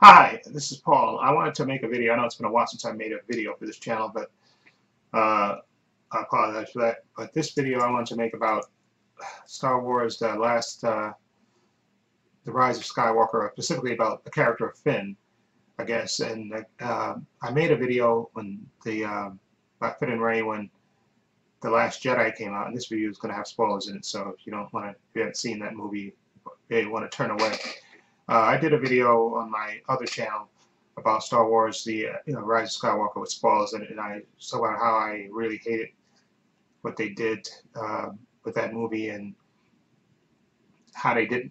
Hi, this is Paul. I wanted to make a video. I know it's been a while since I made a video for this channel, but I apologize for that. But this video I wanted to make about Star Wars, the Rise of Skywalker, specifically about the character of Finn, I guess. And I made a video when about Finn and Rey when The Last Jedi came out, and this video is going to have spoilers in it. So if you don't want to, if you haven't seen that movie, you want to turn away. I did a video on my other channel about Star Wars, the Rise of Skywalker with spoilers, and I talked about how I really hated what they did with that movie and how they did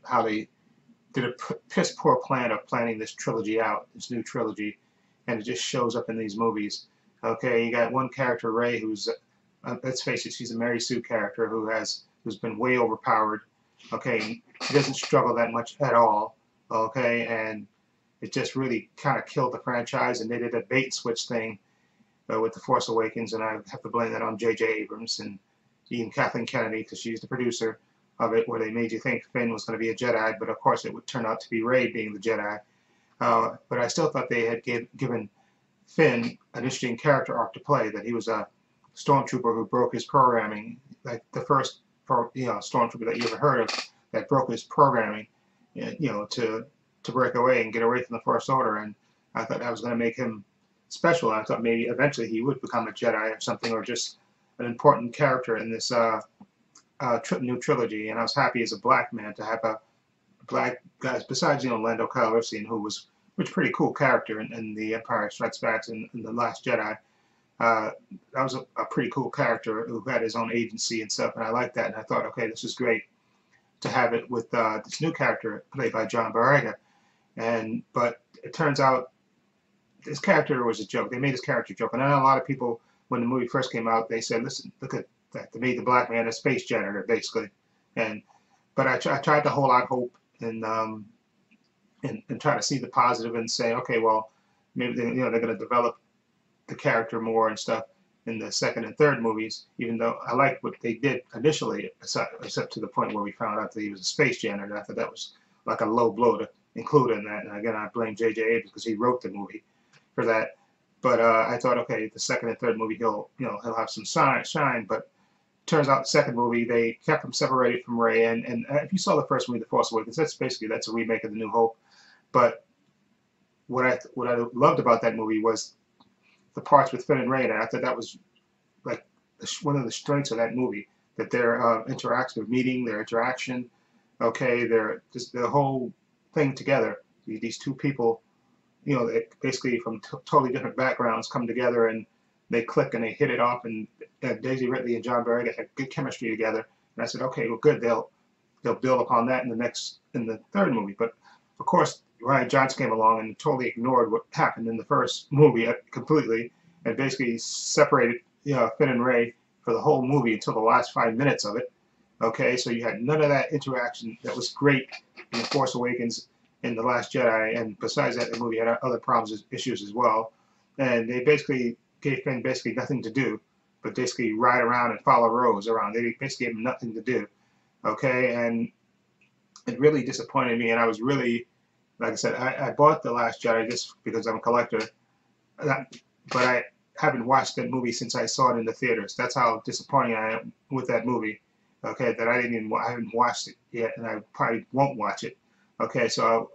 a piss poor plan of planning this trilogy out, this new trilogy, and it just shows up in these movies. Okay, you got one character, Rey, who's let's face it, she's a Mary Sue character who's been way overpowered. Okay, she doesn't struggle that much at all. Okay, and it just really kind of killed the franchise, and they did a bait and switch thing with The Force Awakens, and I have to blame that on J.J. Abrams and even Kathleen Kennedy, because she's the producer of it, where they made you think Finn was going to be a Jedi, but of course it would turn out to be Rey being the Jedi. But I still thought they had given Finn an interesting character arc to play, that he was a stormtrooper who broke his programming, like the first stormtrooper that you ever heard of that broke his programming, to break away and get away from the First Order. And I thought that was going to make him special. I thought maybe eventually he would become a Jedi or something, or just an important character in this new trilogy. And I was happy as a black man to have a black guy, besides Lando Calrissian, who was pretty cool character in The Empire Strikes Back and in The Last Jedi. That was a pretty cool character who had his own agency and stuff, and I liked that. And I thought, okay, this is great to have it with this new character played by John Boyega. But it turns out this character was a joke. They made this character a joke, and I know a lot of people, when the movie first came out, they said, "Listen, look at that. They made the black man a space janitor, basically." And but I tried to hold out hope and try to see the positive and say, okay, well, maybe they're going to develop the character more and stuff in the second and third movies. Even though I liked what they did initially, except to the point where we found out that he was a space janitor. I thought that was like a low blow to include in that. And again, I blame J.J. Abrams because he wrote the movie for that. But I thought, okay, the second and third movie he'll have some shine. But turns out the second movie they kept him separated from Rey. And if you saw the first movie, The Force Awakens, that's a remake of The New Hope. But what I loved about that movie was the parts with Finn and Rey, and I thought that was like one of the strengths of that movie, that their interaction, meeting, their interaction, okay, their just the whole thing together. These two people, they basically from totally different backgrounds come together and they click and they hit it off. And Daisy Ridley and John Boyega had good chemistry together. And I said, okay, well, good. They'll build upon that in the third movie. But of course, Ryan Johnson came along and totally ignored what happened in the first movie completely, and basically separated Finn and Rey for the whole movie until the last 5 minutes of it. Okay, so you had none of that interaction that was great in The Force Awakens and The Last Jedi, and besides that, the movie had other problems, issues as well. And they basically gave Finn basically nothing to do, but basically ride around and follow Rose around. They basically gave him nothing to do. Okay, and it really disappointed me, and I was really, like I said, I bought The Last Jedi just because I'm a collector, but I haven't watched that movie since I saw it in the theaters. That's how disappointing I am with that movie. Okay, that I haven't watched it yet, and I probably won't watch it. Okay, so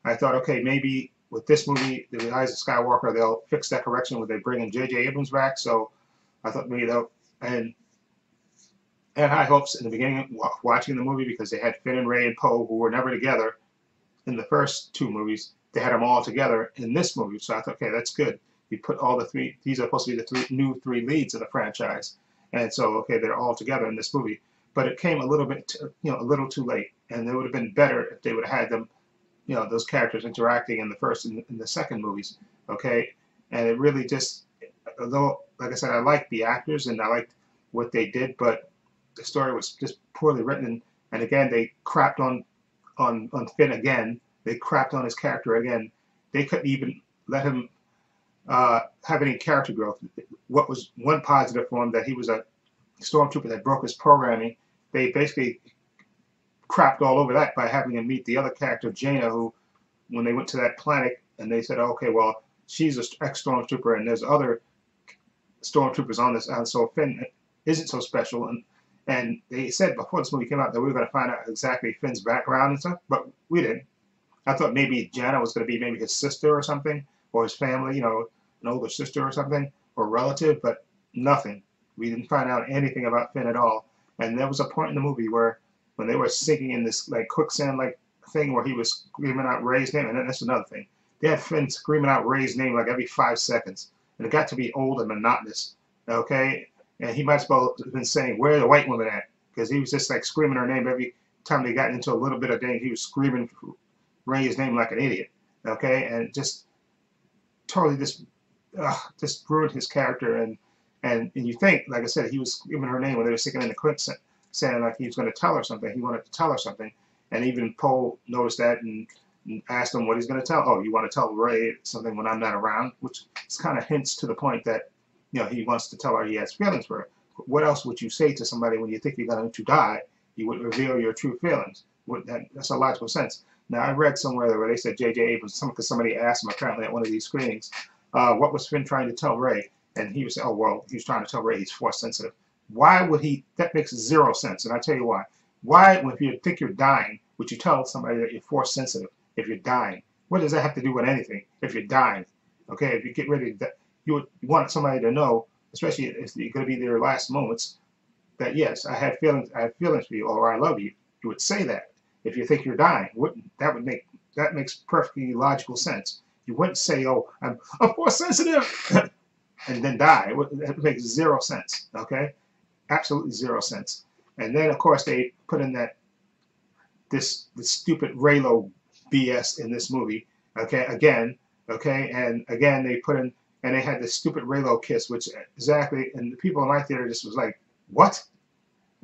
I thought, okay, maybe with this movie, The Rise of Skywalker, they'll fix that correction where they bring in J.J. Abrams back. So I thought maybe they'll, and I had high hopes in the beginning watching the movie, because they had Finn and Rey and Poe, who were never together in the first two movies. They had them all together in this movie. So I thought, okay, that's good. You put all the three, these are supposed to be the new three leads of the franchise. And so, okay, they're all together in this movie. But it came a little bit, a little too late. And it would have been better if they would have had them, those characters interacting in the first and in the second movies. Okay. And it really just, although, like I said, I liked the actors and I liked what they did, but the story was just poorly written. And again, they crapped on Finn again. They crapped on his character again. They couldn't even let him have any character growth. What was one positive for him, that he was a stormtrooper that broke his programming, they basically crapped all over that by having him meet the other character, Jaina, who, when they went to that planet and they said, okay, well, she's an ex-stormtrooper, and there's other stormtroopers on this, so Finn isn't so special. And they said before this movie came out that we were going to find out exactly Finn's background and stuff, but we didn't. I thought maybe Jana was going to be maybe his sister or something, or his family, you know, an older sister or something, or relative, but nothing. We didn't find out anything about Finn at all. And there was a point in the movie where when they were sinking in this like quicksand like thing where he was screaming out Rey's name, and then that's another thing. They had Finn screaming out Rey's name like every 5 seconds, and it got to be old and monotonous. Okay, and he might as well have been saying, "Where are the white women at?" Because he was just like screaming her name every time they got into a little bit of danger. He was screaming Rey's name like an idiot. Okay, and just totally just ruined his character. And you think, like I said, he was screaming her name when they were sticking in the quicksand, saying like he was going to tell her something. He wanted to tell her something, and even Poe noticed that and asked him what he's going to tell. Oh, you want to tell Rey something when I'm not around? Which kind of hints to the point that, you know, he wants to tell her he has feelings for her. What else would you say to somebody when you think you're going to die? You would reveal your true feelings. That's a logical sense. Now, I read somewhere where they said J.J. Abrahams, because somebody asked him apparently at one of these screenings, what was Finn trying to tell Rey? And he was saying, oh, well, he was trying to tell Rey he's force sensitive. Why would he? That makes zero sense. And I tell you why. Why, if you think you're dying, would you tell somebody that you're force sensitive if you're dying? What does that have to do with anything if you're dying? Okay, if you get ready to die, you want somebody to know, especially if you're going to be their last moments, that yes, I have feelings for you, or I love you. You would say that if you think you're dying. That makes perfectly logical sense. You wouldn't say, oh, I'm force sensitive, and then die. That makes zero sense. Okay, absolutely zero sense. And then of course they put in this stupid Reylo BS in this movie. Okay, again. Okay, and again they put in. And they had this stupid Reylo kiss, which exactly, and the people in my theater just was like, what?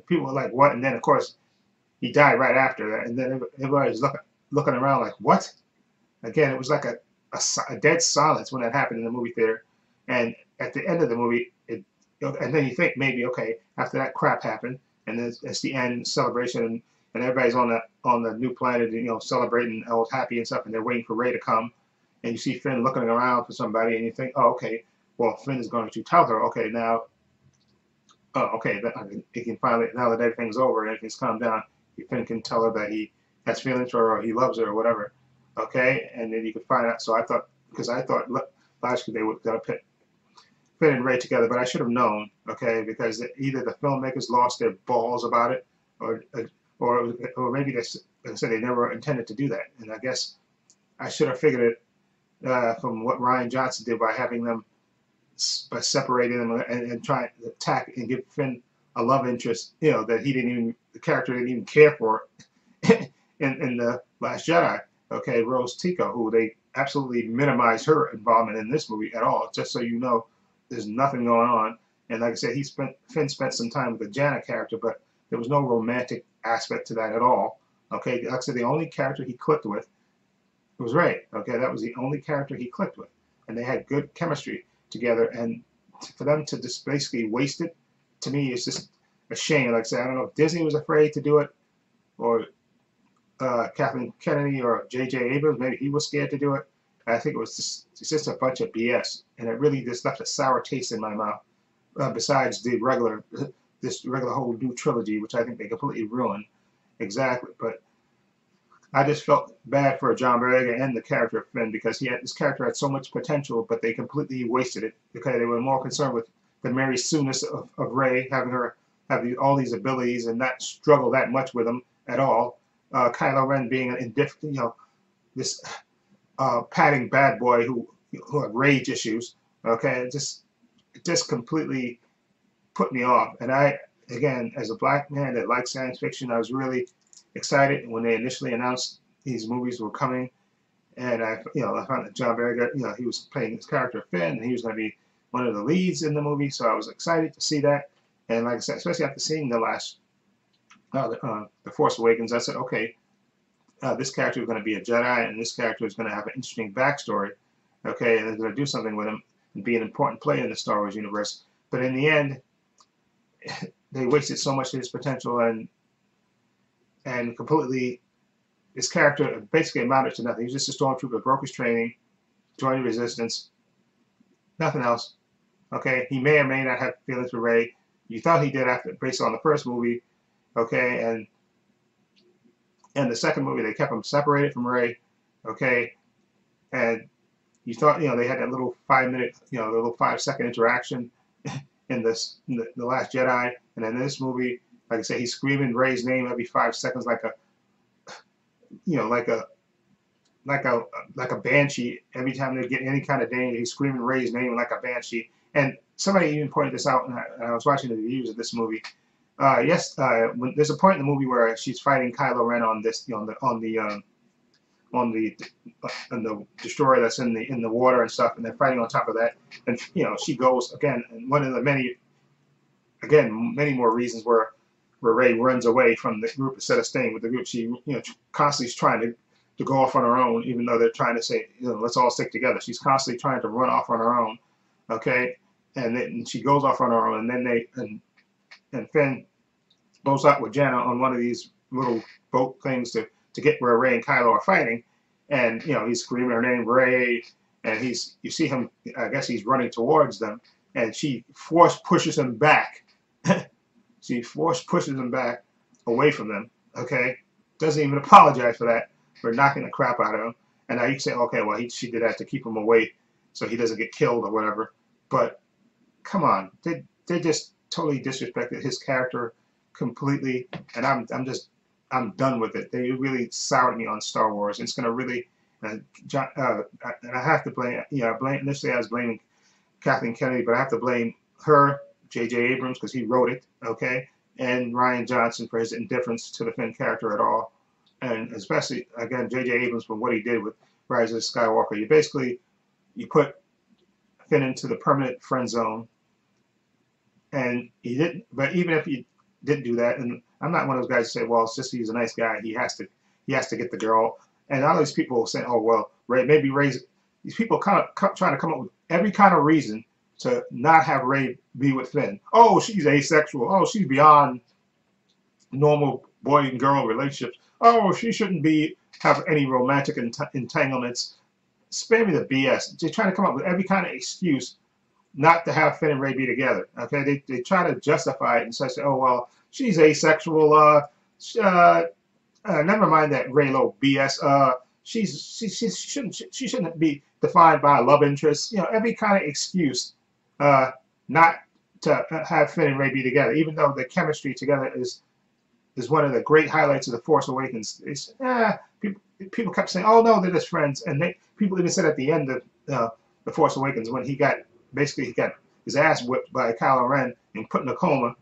People were like, what? And then, of course, he died right after that. And then everybody was looking around like, what? Again, it was like a dead silence when that happened in the movie theater. And at the end of the movie, and then you think maybe, okay, after that crap happened, and then it's the end celebration, and everybody's on the new planet, you know, celebrating, all happy and stuff, and they're waiting for Rey to come. And you see Finn looking around for somebody, and you think, oh, okay, well, Finn is going to tell her, okay, now, oh, okay, he can finally, now that everything's over and everything's calmed down, Finn can tell her that he has feelings for her or he loves her or whatever, okay? And then you could find out. So I thought, because I thought logically they would put Finn and Rey together, but I should have known, okay, because either the filmmakers lost their balls about it, or maybe like I said, they never intended to do that. And I guess I should have figured it from what Rian Johnson did by having them, by separating them and trying to attack and give Finn a love interest, you know, that the character didn't even care for in the Last Jedi. Okay, Rose Tico, who they absolutely minimized her involvement in this movie at all. Just so you know, there's nothing going on. And like I said, Finn spent some time with the Jana character, but there was no romantic aspect to that at all. Okay, like I said, the only character he clicked with was Rey. Okay, that was the only character he clicked with, and they had good chemistry together. And for them to just basically waste it, to me, it's just a shame. Like I said, I don't know if Disney was afraid to do it, or Kathleen Kennedy, or J.J. Abrams, maybe he was scared to do it. I think it's just a bunch of BS, and it really just left a sour taste in my mouth. Besides this regular whole new trilogy, which I think they completely ruined. Exactly, but I just felt bad for John Boyega and the character of Finn, because this character had so much potential, but they completely wasted it because they were more concerned with the Mary Sue-ness of Rey, having her have all these abilities and not struggle that much with them at all. Kylo Ren being an indifferent, you know, this padding bad boy who had rage issues. Okay, it just completely put me off. And again, as a black man that likes science fiction, I was really excited when they initially announced these movies were coming, and I found that John Boyega, he was playing his character Finn, and he was going to be one of the leads in the movie, so I was excited to see that. And like I said, especially after seeing The Force Awakens, I said, okay, this character is going to be a Jedi, and this character is going to have an interesting backstory, okay, and they're going to do something with him and be an important player in the Star Wars universe. But in the end, they wasted so much of his potential, and completely, his character basically amounted to nothing. He was just a stormtrooper, broke his training, join the Resistance. Nothing else. Okay, he may or may not have feelings for Rey. You thought he did after, based on the first movie. Okay, and the second movie they kept him separated from Rey. Okay, and you thought they had that little 5 minute, the little 5 second interaction in the Last Jedi, and in this movie, like I say, he's screaming Rey's name every 5 seconds like a like a like a banshee. Every time they get any kind of danger, he's screaming Rey's name like a banshee. And somebody even pointed this out, and I was watching the reviews of this movie. When there's a point in the movie where she's fighting Kylo Ren on this, on the destroyer that's in the water and stuff, and they're fighting on top of that. And she goes again, and one of the many more reasons where Rey runs away from the group instead of staying with the group. She constantly is trying to go off on her own, even though they're trying to say let's all stick together. She's constantly trying to run off on her own. Okay, and then she goes off on her own, and then and Finn goes out with Janna on one of these little boat things to get where Rey and Kylo are fighting, and he's screaming her name, Rey, and you see him, I guess he's running towards them, and she pushes him back. She pushes him back away from them. Okay, doesn't even apologize for knocking the crap out of him. And now you can say, okay, well she did that to keep him away so he doesn't get killed or whatever. But come on, they just totally disrespected his character completely, and I'm done with it. They really soured me on Star Wars. It's gonna really, and I have to blame. Initially I was blaming Kathleen Kennedy, but I have to blame her, J.J. Abrams, because he wrote it. Okay, and Rian Johnson for his indifference to the Finn character at all, and especially again J.J. Abrams for what he did with Rise of Skywalker. You put Finn into the permanent friend zone, and he didn't. But even if he didn't do that, and I'm not one of those guys who say, well, it's just he's a nice guy. He has to get the girl. And all these people saying, oh well, maybe Rey's. These people trying to come up with every kind of reason to not have Rey be with Finn. Oh, she's asexual. Oh, she's beyond normal boy and girl relationships. Oh, she shouldn't have any romantic entanglements. Spare me the BS. They're trying to come up with every kind of excuse not to have Finn and Rey be together. Okay, they try to justify it and say, oh well, she's asexual. Never mind that Reylo BS. She shouldn't be defined by a love interest. Every kind of excuse not to have Finn and Rey be together, even though the chemistry together is one of the great highlights of The Force Awakens. People kept saying, oh no, they're just friends, and people even said at the end of The Force Awakens when he got his ass whipped by Kylo Ren and put in a coma.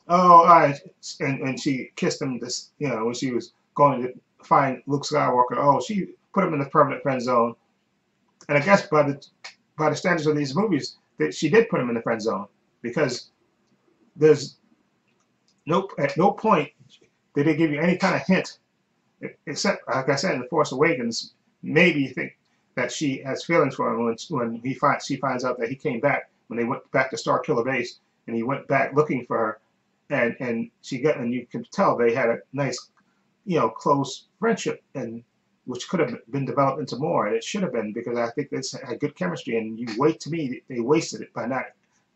Oh, and she kissed him when she was going to find Luke Skywalker. Oh, she put him in the permanent friend zone. And I guess by the standards of these movies, that she did put him in the friend zone, because there's at no point did they give you any kind of hint, except like I said in The Force Awakens, maybe you think that she has feelings for him when she finds out that he came back when they went back to Starkiller Base, and he went back looking for her, and you can tell they had a nice close friendship, and which could have been developed into more, and it should have been, because I think they had good chemistry, and they wasted it by not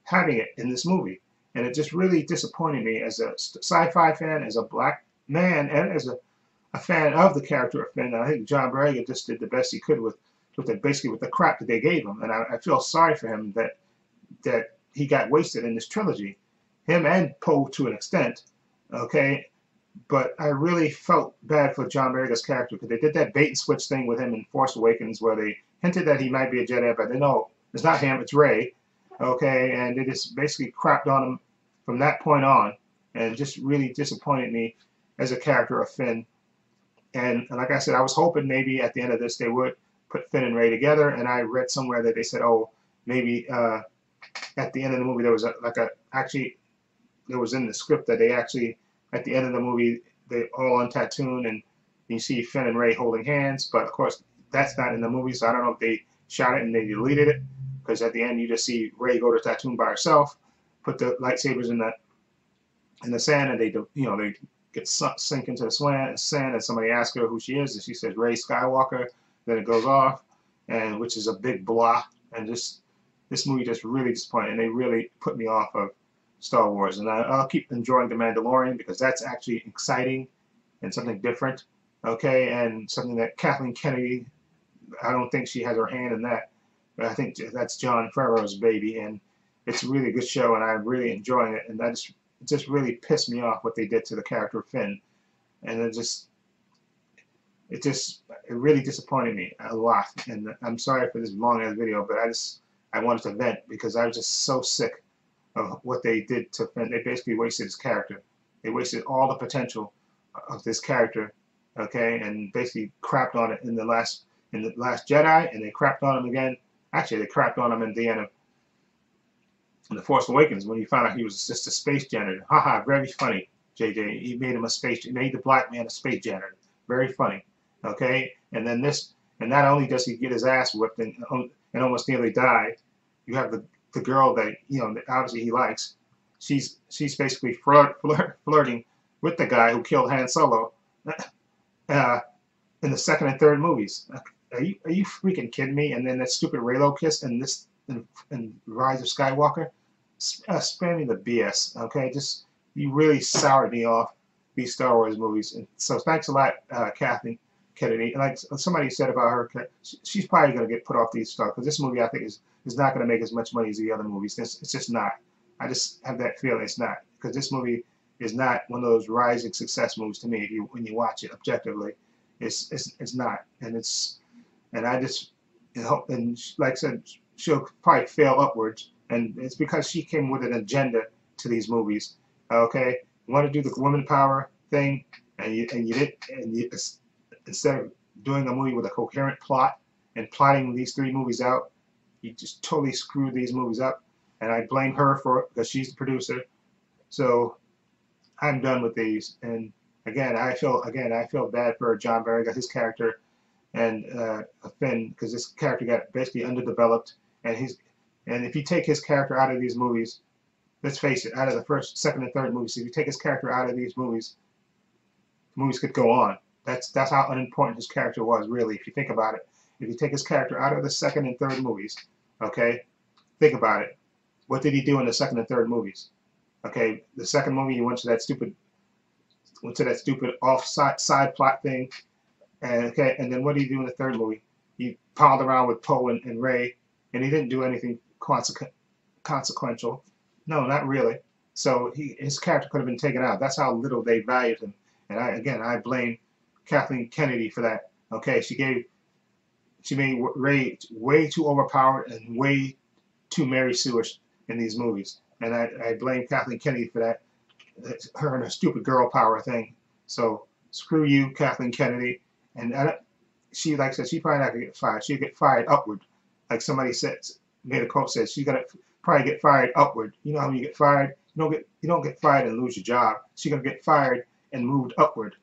having it in this movie. And it just really disappointed me as a sci-fi fan, as a black man, and as a fan of the character of Finn. I think John Boyega just did the best he could with the crap that they gave him, and I feel sorry for him that he got wasted in this trilogy, him and Poe to an extent. Okay, but I really felt bad for John Boyega's character, because they did that bait and switch thing with him in Force Awakens, where they hinted that he might be a Jedi, but they know it's not him, it's Rey. Okay, and they just basically crapped on him from that point on, and just really disappointed me as a character of Finn. And like I said, I was hoping maybe at the end of this they would put Finn and Rey together, and I read somewhere that they said, oh, maybe at the end of the movie there was there was in the script that they actually, at the end of the movie, they all on Tatooine, and you see Finn and Rey holding hands, but of course that's not in the movie, so I don't know if they shot it and they deleted it, because at the end you just see Rey go to Tatooine by herself, put the lightsabers in the sand, and they get sink into the sand, and somebody asks her who she is, and she says Rey Skywalker. Then it goes off, and which is a big blah. And just this movie just really disappointed, and they really put me off of Star Wars. And I'll keep enjoying The Mandalorian because that's actually exciting and something different, okay, and something that Kathleen Kennedy, I don't think she has her hand in that. But I think that's Jon Favreau's baby, and it's a really good show, and I'm really enjoying it. And it just really pissed me off what they did to the character of Finn, and it really disappointed me a lot. And I'm sorry for this long ass video, but I wanted to vent because I was just so sick of what they did to Finn. They basically wasted his character. They wasted all the potential of this character, okay, and basically crapped on it in the last Jedi, and they crapped on him again. Actually, they crapped on him in the end of The Force Awakens when he found out he was just a space janitor. Haha, very funny, JJ. He made him he made the black man a space janitor. Very funny, okay. And then and not only does he get his ass whipped and almost nearly die, you have the girl that obviously he likes. She's basically flirting with the guy who killed Han Solo in the second and third movies. Are you freaking kidding me? And then that stupid Reylo kiss and Rise of Skywalker. Spare me the BS, okay? Just you really soured me off these Star Wars movies. And so thanks a lot, Kathleen Kennedy. And like somebody said about her, she's probably going to get put off these stuff because this movie I think is not going to make as much money as the other movies. It's just not. I just have that feeling it's not, because this movie is not one of those rising success movies to me. When you watch it objectively, it's not, and I just hope, and like I said, she'll probably fail upwards, and it's because she came with an agenda to these movies. Okay, you want to do the woman power thing, and you instead of doing a movie with a coherent plot and plotting these three movies out, you just totally screwed these movies up. And I blame her for it because she's the producer. So I'm done with these. And again, I feel bad for John Barry, his character, and Finn, because this character got basically underdeveloped. And if you take his character out of these movies, let's face it, out of the first, second, and third movies, if you take his character out of these movies, movies could go on. That's how unimportant his character was, really, if you think about it. If you take his character out of the second and third movies, okay, think about it. What did he do in the second and third movies? Okay, the second movie he went to that stupid side plot thing, and then what did he do in the third movie? He palled around with Poe and Rey, and he didn't do anything consequential. No, not really. So his character could have been taken out. That's how little they valued him. And I blame Kathleen Kennedy for that. Okay, she made Rey way too overpowered and way too Mary Sue-ish in these movies, and I blame Kathleen Kennedy for that, her and her stupid girl power thing. So screw you, Kathleen Kennedy. And she, like I said, she probably not gonna get fired. She'll get fired upward, like somebody made a quote says she's gonna probably get fired upward. You know how you get fired? You don't get fired and lose your job. She's gonna get fired and moved upward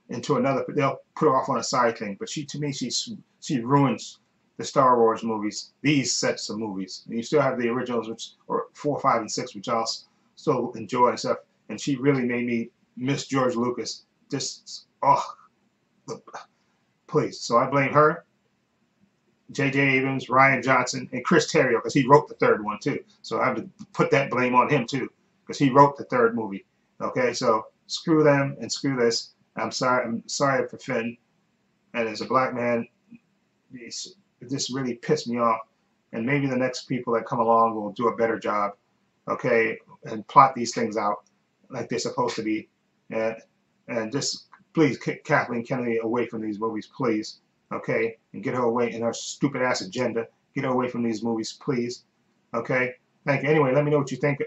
into another. They'll put her off on a side thing. But to me, she ruins the Star Wars movies, these sets of movies. And you still have the originals, or 4, 5, and 6, which I'll still enjoy and stuff. And she really made me miss George Lucas. Please. So I blame her, J.J. Abrams, Rian Johnson, and Chris Terrio, because he wrote the third one too. So I have to put that blame on him too, because he wrote the third movie. Okay, so screw them and screw this. I'm sorry for Finn. And as a black man, this really pissed me off, and maybe the next people that come along will do a better job, okay, and plot these things out like they're supposed to be, and just please kick Kathleen Kennedy away from these movies, please, okay, and get her away in her stupid ass agenda. Get her away from these movies, please, okay. Thank you. Anyway, let me know what you think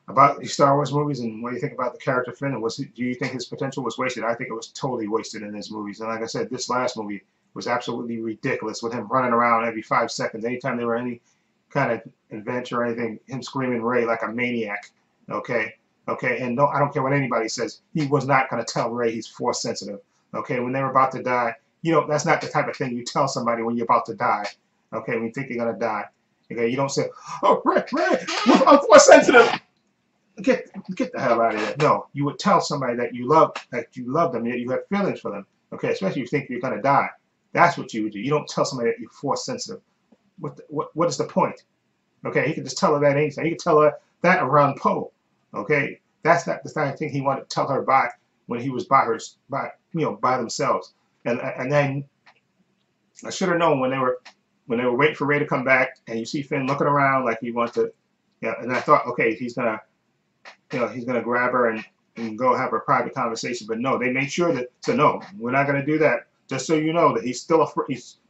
about these Star Wars movies, and what you think about the character Finn, and do you think his potential was wasted? I think it was totally wasted in these movies, and like I said, this last movie was absolutely ridiculous, with him running around every 5 seconds. Anytime there were any kind of adventure or anything, him screaming Rey like a maniac. Okay, and no, I don't care what anybody says. He was not going to tell Rey he's force sensitive. Okay, when they were about to die, that's not the type of thing you tell somebody when you're about to die. Okay, when you think you're going to die. Okay, you don't say, "Oh, Rey, I'm force sensitive." Get the hell out of here. No, you would tell somebody that you love them, that you have feelings for them. Okay, especially if you think you're going to die. That's what you would do. You don't tell somebody that you're force sensitive. What is the point? Okay, he could just tell her that anything. He could tell her that around Poe. Okay, that's not the kind of thing he wanted to tell her by when he was by themselves. And then I should have known when they were waiting for Ray to come back, and you see Finn looking around like he wants to, yeah. And I thought, okay, he's gonna grab her and go have a private conversation. But no, they made sure that so no, we're not gonna do that. Just so you know that he's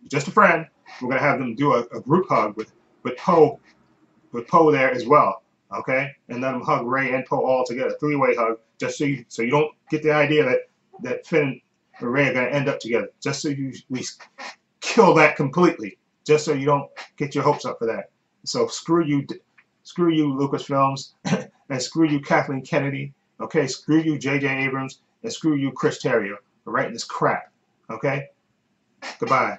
just a friend. We're gonna have them do a group hug with Poe there as well. Okay, and let them hug Ray and Poe all together, three-way hug. Just so you don't get the idea that Finn and Ray are gonna end up together. Just so we kill that completely. Just so you don't get your hopes up for that. So screw you, Lucasfilms, and screw you, Kathleen Kennedy. Okay, screw you, J.J. Abrams, and screw you, Chris Terrio, for writing this crap. Okay, goodbye.